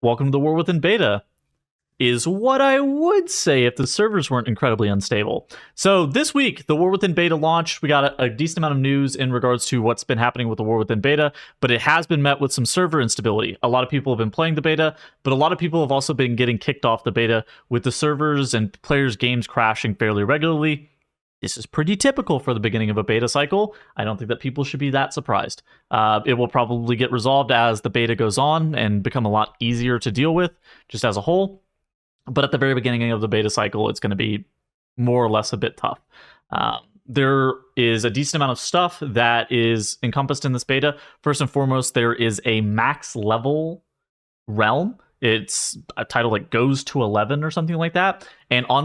welcome to the War Within Beta, is what I would say if the servers weren't incredibly unstable. So this week, the War Within Beta launched. We got a decent amount of news in regards to what's been happening with the War Within Beta, but it has been met with some server instability. A lot of people have been playing the beta, but a lot of people have also been getting kicked off the beta with the servers and players' games crashing fairly regularly. This is pretty typical for the beginning of a beta cycle. I don't think that people should be that surprised. It will probably get resolved as the beta goes on and become a lot easier to deal with, just as a whole. But at the very beginning of the beta cycle, it's going to be more or less a bit tough. There is a decent amount of stuff that is encompassed in this beta. First and foremost, there is a max level realm. It's a title like goes to 11 or something like that. And on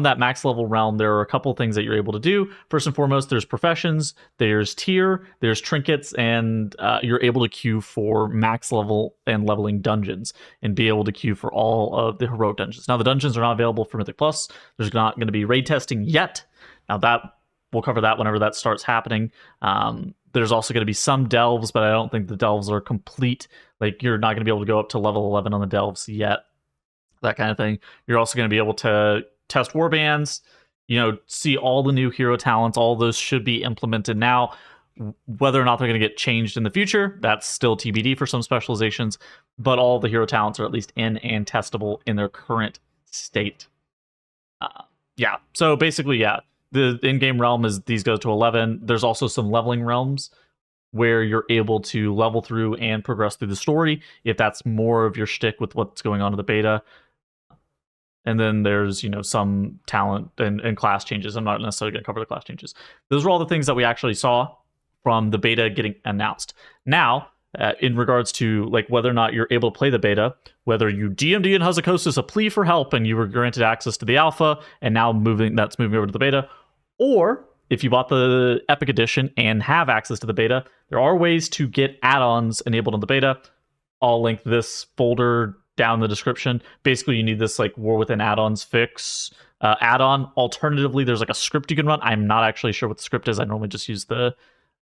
that max level realm, there are a couple things that you're able to do. First and foremost, there's professions, there's tier, there's trinkets, and you're able to queue for max level and leveling dungeons and be able to queue for all of the heroic dungeons. Now, the dungeons are not available for Mythic Plus. There's not going to be raid testing yet. Now, we'll cover that whenever that starts happening. There's also going to be some delves, but I don't think the delves are complete. Like, you're not going to be able to go up to level 11 on the delves yet. That kind of thing. You're also going to be able to test warbands, see all the new hero talents. All those should be implemented now. Whether or not they're going to get changed in the future, that's still TBD for some specializations, but all the hero talents are at least in and testable in their current state. So basically, the in-game realm is these go to 11. There's also some leveling realms where you're able to level through and progress through the story if that's more of your shtick with what's going on in the beta. And then there's, some talent and class changes. I'm not necessarily going to cover the class changes. Those are all the things that we actually saw from the beta getting announced. Now, in regards to like whether or not you're able to play the beta, whether you DMD in Hazukosis a plea for help and you were granted access to the alpha and now moving over to the beta, or if you bought the Epic Edition and have access to the beta, there are ways to get add-ons enabled in the beta. I'll link this folder down in the description. Basically, you need this like War Within add-ons fix add-on. Alternatively, there's like a script you can run. I'm not actually sure what the script is. I normally just use the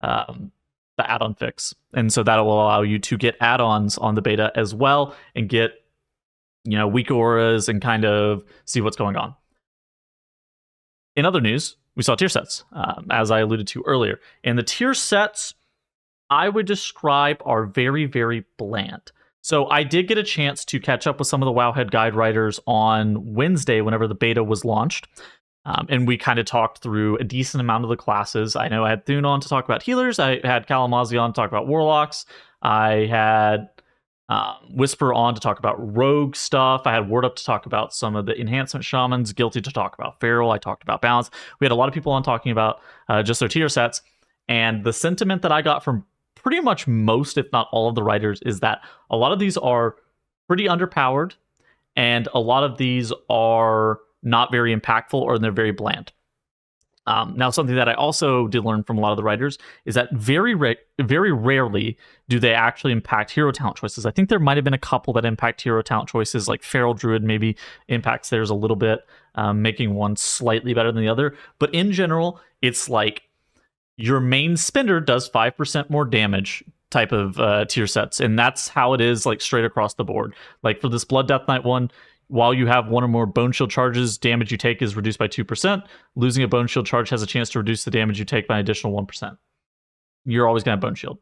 add-on fix, and so that will allow you to get add-ons on the beta as well and get weak auras and kind of see what's going on. In other news, we saw tier sets, as I alluded to earlier. And the tier sets, I would describe, are very, very bland. So I did get a chance to catch up with some of the Wowhead guide writers on Wednesday whenever the beta was launched. And we kind of talked through a decent amount of the classes. I know I had Thune on to talk about healers. I had Kalamazi on to talk about warlocks. I had Whisper on to talk about rogue stuff. I had Word Up to talk about some of the enhancement shamans, Guilty to talk about feral. I talked about balance. We had a lot of people on talking about just their tier sets, and the sentiment that I got from pretty much most, if not all, of the writers is that a lot of these are pretty underpowered and a lot of these are not very impactful or they're very bland. Now, something that I also did learn from a lot of the writers is that very rarely do they actually impact hero talent choices. I think there might have been a couple that impact hero talent choices, like Feral Druid maybe impacts theirs a little bit, making one slightly better than the other. But in general, it's like your main spender does 5% more damage type of tier sets. And that's how it is like straight across the board. Like for this Blood Death Knight one, while you have one or more Bone Shield charges, damage you take is reduced by 2%. Losing a Bone Shield charge has a chance to reduce the damage you take by an additional 1%. You're always going to have Bone Shield.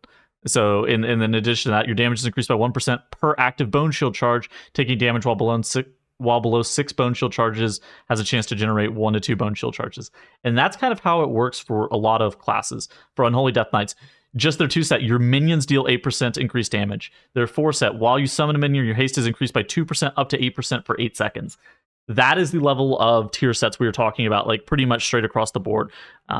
So, in addition to that, your damage is increased by 1% per active Bone Shield charge. Taking damage while below 6 Bone Shield charges has a chance to generate 1 to 2 Bone Shield charges. And that's kind of how it works for a lot of classes. For Unholy Death Knights, just their 2 set, your minions deal 8% increased damage. Their 4 set, while you summon a minion, your haste is increased by 2% up to 8% for 8 seconds. That is the level of tier sets we were talking about, like pretty much straight across the board.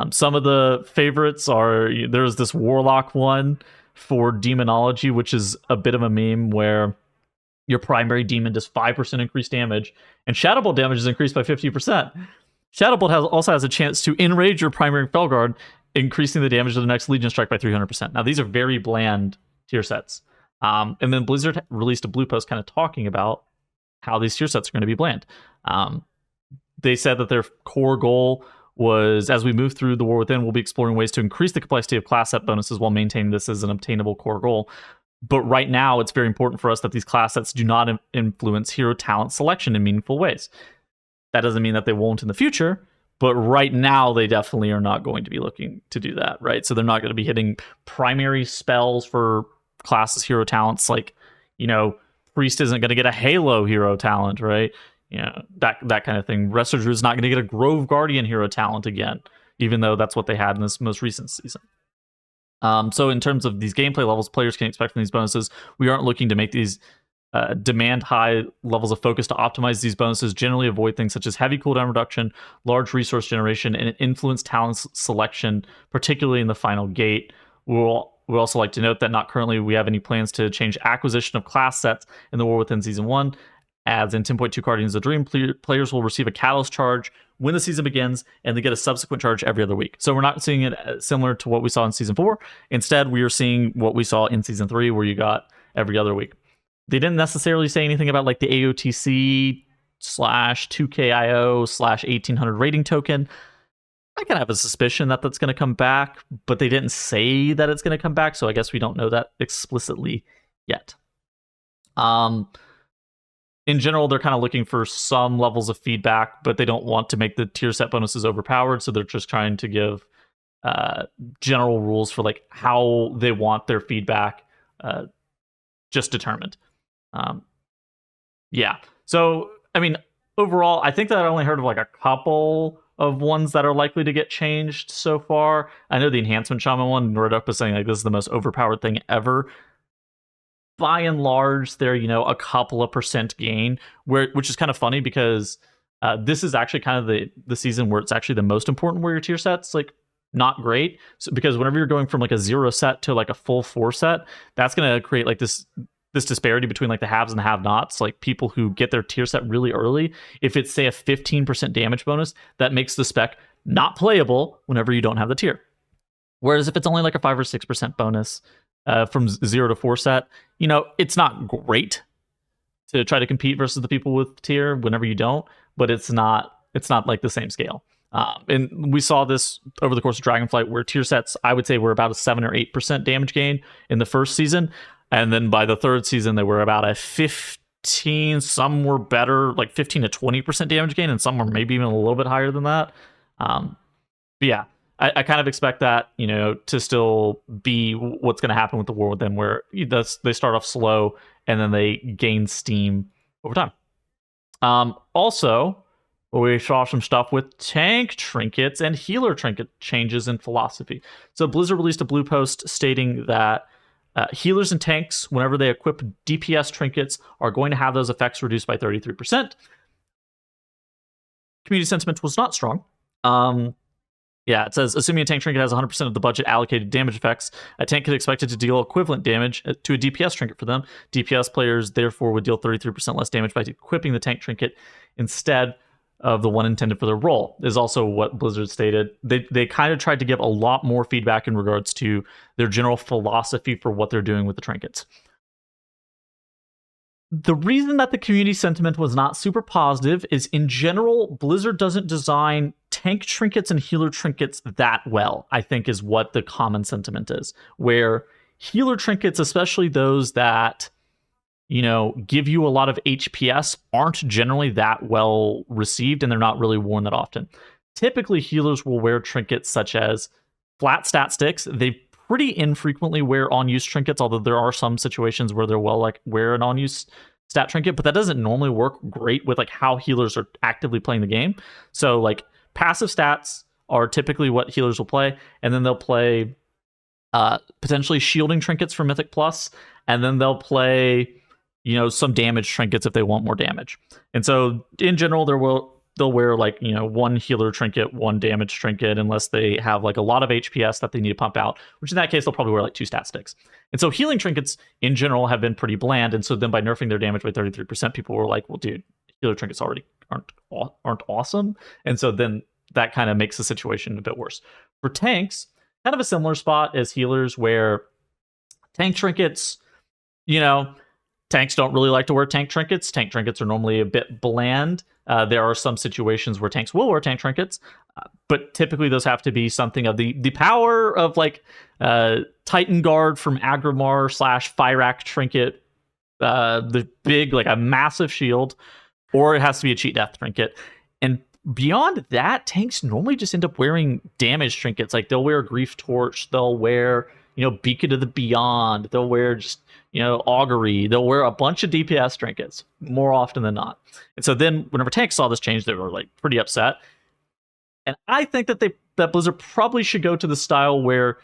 Some of the favorites are, there's this Warlock one for Demonology, which is a bit of a meme where your primary demon does 5% increased damage, and Shadowbolt damage is increased by 50%. Shadowbolt also has a chance to enrage your primary Felguard, increasing the damage of the next Legion Strike by 300%. Now, these are very bland tier sets. And then Blizzard released a blue post kind of talking about how these tier sets are going to be bland. They said that their core goal was, as we move through the War Within, we'll be exploring ways to increase the complexity of class set bonuses while maintaining this as an obtainable core goal. But right now, it's very important for us that these class sets do not influence hero talent selection in meaningful ways. That doesn't mean that they won't in the future, but right now they definitely are not going to be looking to do that, right? So they're not going to be hitting primary spells for classes hero talents, like, Priest isn't going to get a Halo hero talent, right? That kind of thing. Wrestler Druid is not going to get a Grove Guardian hero talent again, even though that's what they had in this most recent season. So in terms of these gameplay levels players can expect from these bonuses, we aren't looking to make these demand high levels of focus to optimize these bonuses. Generally avoid things such as heavy cooldown reduction, large resource generation, and influence talent selection, particularly in the final gate. We'd also like to note that not currently we have any plans to change acquisition of class sets in the War Within Season 1. As in 10.2 Guardians of the Dream, players will receive a Catalyst charge when the season begins, and they get a subsequent charge every other week. So we're not seeing it similar to what we saw in Season 4. Instead, we are seeing what we saw in Season 3, where you got every other week. They didn't necessarily say anything about like the AOTC /2KIO /1800 rating token. I kind of have a suspicion that that's going to come back, but they didn't say that it's going to come back, so I guess we don't know that explicitly yet. In general, they're kind of looking for some levels of feedback, but they don't want to make the tier set bonuses overpowered, so they're just trying to give general rules for like how they want their feedback just determined. Yeah. So, I mean, overall, I think that I only heard of like a couple of ones that are likely to get changed so far. I know the Enhancement Shaman one, Nordup is saying like this is the most overpowered thing ever. By and large, they're, a couple of % gain, which is kind of funny because this is actually kind of the season where it's actually the most important where your tier set's like not great. So, because whenever you're going from like a 0 set to like a full 4 set, that's going to create like this disparity between like the haves and the have-nots. Like people who get their tier set really early, if it's say a 15% damage bonus, that makes the spec not playable whenever you don't have the tier. Whereas if it's only like a 5 or 6% bonus from 0 to 4 set, it's not great to try to compete versus the people with tier whenever you don't, but it's not like the same scale. And we saw this over the course of Dragonflight, where tier sets, I would say, were about a 7 or 8% damage gain in the first season. And then by the third season, they were about a 15, some were better, like 15 to 20% damage gain, and some were maybe even a little bit higher than that. But yeah, I kind of expect that, to still be what's going to happen with the War Within, where they start off slow and then they gain steam over time. Also, we saw some stuff with tank trinkets and healer trinket changes in philosophy. So Blizzard released a blue post stating that healers and tanks, whenever they equip DPS trinkets, are going to have those effects reduced by 33%. Community sentiment was not strong. Yeah, it says, assuming a tank trinket has 100% of the budget allocated damage effects, a tank is expected to deal equivalent damage to a DPS trinket for them. DPS players, therefore, would deal 33% less damage by equipping the tank trinket instead of the one intended for their role, is also what Blizzard stated. They kind of tried to give a lot more feedback in regards to their general philosophy for what they're doing with the trinkets. The reason that the community sentiment was not super positive is, in general, Blizzard doesn't design tank trinkets and healer trinkets that well, I think is what the common sentiment is. Where healer trinkets, especially those that, give you a lot of HPS, aren't generally that well received, and they're not really worn that often. Typically, healers will wear trinkets such as flat stat sticks. They pretty infrequently wear on-use trinkets, although there are some situations where they're wear an on-use stat trinket, but that doesn't normally work great with like how healers are actively playing the game. So like passive stats are typically what healers will play, and then they'll play potentially shielding trinkets for Mythic Plus, and then they'll play some damage trinkets if they want more damage. And so in general, they'll wear like, one healer trinket, one damage trinket, unless they have like a lot of HPS that they need to pump out, which in that case, they'll probably wear like 2 stat sticks. And so healing trinkets in general have been pretty bland. And so then by nerfing their damage by 33%, people were like, well, dude, healer trinkets already aren't awesome. And so then that kind of makes the situation a bit worse. For tanks, kind of a similar spot as healers, where tank trinkets, Tanks don't really like to wear tank trinkets. Tank trinkets are normally a bit bland. There are some situations where tanks will wear tank trinkets, but typically those have to be something of the power of like Titan Guard from Agrimar / Fyrak trinket, the big, like a massive shield, or it has to be a cheat death trinket. And beyond that, tanks normally just end up wearing damage trinkets. Like they'll wear Grief Torch, they'll wear, Beacon of the Beyond, they'll wear just, Augury, they'll wear a bunch of DPS trinkets more often than not. And so then whenever tanks saw this change, they were like pretty upset. And I think that Blizzard probably should go to the style where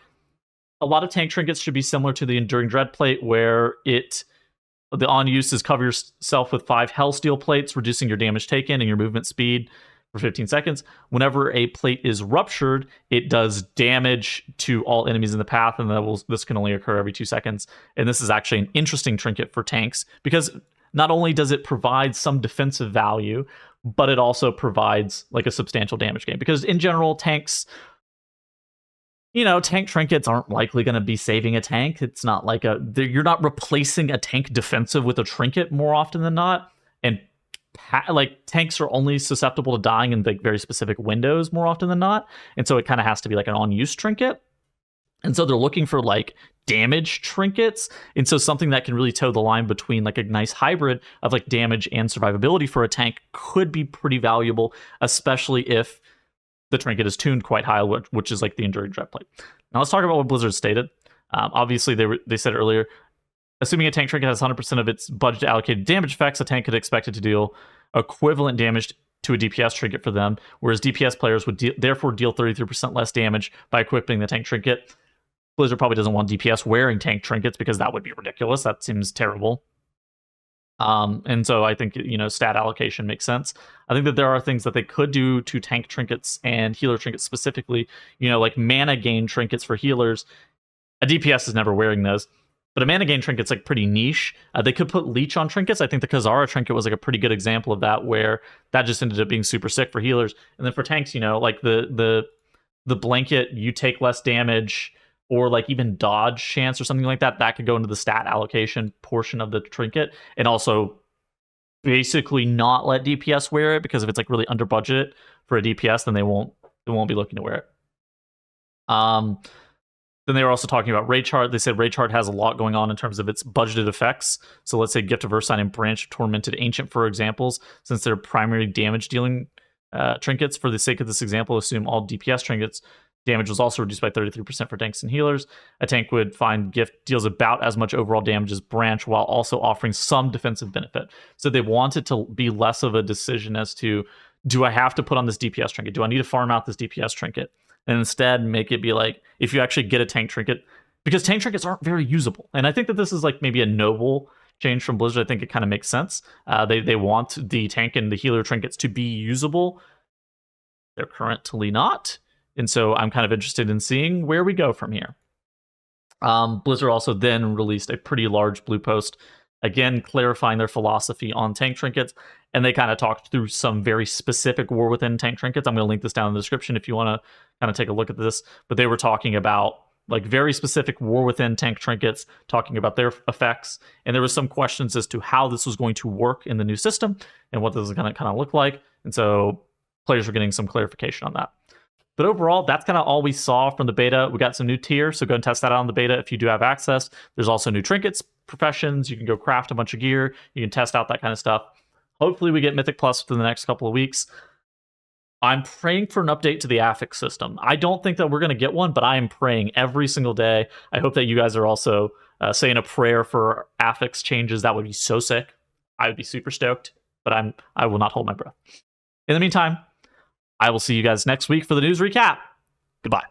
a lot of tank trinkets should be similar to the Enduring Dread plate, where the on use is cover yourself with 5 Hellsteel plates, reducing your damage taken and your movement speed for 15 seconds. Whenever a plate is ruptured, it does damage to all enemies in the path, and this can only occur every 2 seconds. And this is actually an interesting trinket for tanks, because not only does it provide some defensive value, but it also provides like a substantial damage gain. Because in general, tanks, tank trinkets aren't likely going to be saving a tank. It's not like you're not replacing a tank defensive with a trinket more often than not. And like tanks are only susceptible to dying in like very specific windows more often than not. And so it kind of has to be like an on-use trinket. And so they're looking for like damage trinkets. And so something that can really toe the line between like a nice hybrid of like damage and survivability for a tank could be pretty valuable, especially if the trinket is tuned quite high, which is like the Enduring Dread plate. Now let's talk about what Blizzard stated. Obviously, they said earlier, assuming a tank trinket has 100% of its budget allocated damage effects, a tank could expect it to deal equivalent damage to a DPS trinket for them, whereas DPS players would therefore deal 33% less damage by equipping the tank trinket. Blizzard probably doesn't want DPS wearing tank trinkets because that would be ridiculous. That seems terrible. And so I think, stat allocation makes sense. I think that there are things that they could do to tank trinkets and healer trinkets specifically, like mana gain trinkets for healers. A DPS is never wearing those, but a mana gain trinket's like pretty niche. They could put leech on trinkets. I think the Kazara trinket was like a pretty good example of that, where that just ended up being super sick for healers. And then for tanks, like the blanket, you take less damage, or like even dodge chance or something like that, that could go into the stat allocation portion of the trinket, and also basically not let DPS wear it, because if it's like really under budget for a DPS, then they won't be looking to wear it. Then they were also talking about Raid Chart. They said Raid Chart has a lot going on in terms of its budgeted effects. So let's say Gift of Ursine and Branch of Tormented Ancient, for examples, since they're primary damage dealing trinkets. For the sake of this example, assume all DPS trinkets damage was also reduced by 33% for tanks and healers. A tank would find Gift deals about as much overall damage as Branch, while also offering some defensive benefit. So they want it to be less of a decision as to, do I have to put on this DPS trinket? Do I need to farm out this DPS trinket? And instead make it be like, if you actually get a tank trinket, because tank trinkets aren't very usable. And I think that this is like maybe a noble change from Blizzard. I think it kind of makes sense. They want the tank and the healer trinkets to be usable. They're currently not. And so I'm kind of interested in seeing where we go from here. Blizzard also then released a pretty large blue post, again, clarifying their philosophy on tank trinkets. And they kind of talked through some very specific War Within tank trinkets. I'm going to link this down in the description if you want to kind of take a look at this. But they were talking about like very specific War Within tank trinkets, talking about their effects. And there was some questions as to how this was going to work in the new system and what this is going to kind of look like. And so players were getting some clarification on that. But overall, that's kind of all we saw from the beta. We got some new tiers, so go and test that out on the beta if you do have access. There's also new trinkets, professions. You can go craft a bunch of gear. You can test out that kind of stuff. Hopefully we get Mythic Plus within the next couple of weeks. I'm praying for an update to the affix system. I don't think that we're going to get one, but I am praying every single day. I hope that you guys are also saying a prayer for affix changes. That would be so sick. I would be super stoked, but I will not hold my breath. In the meantime, I will see you guys next week for the news recap. Goodbye.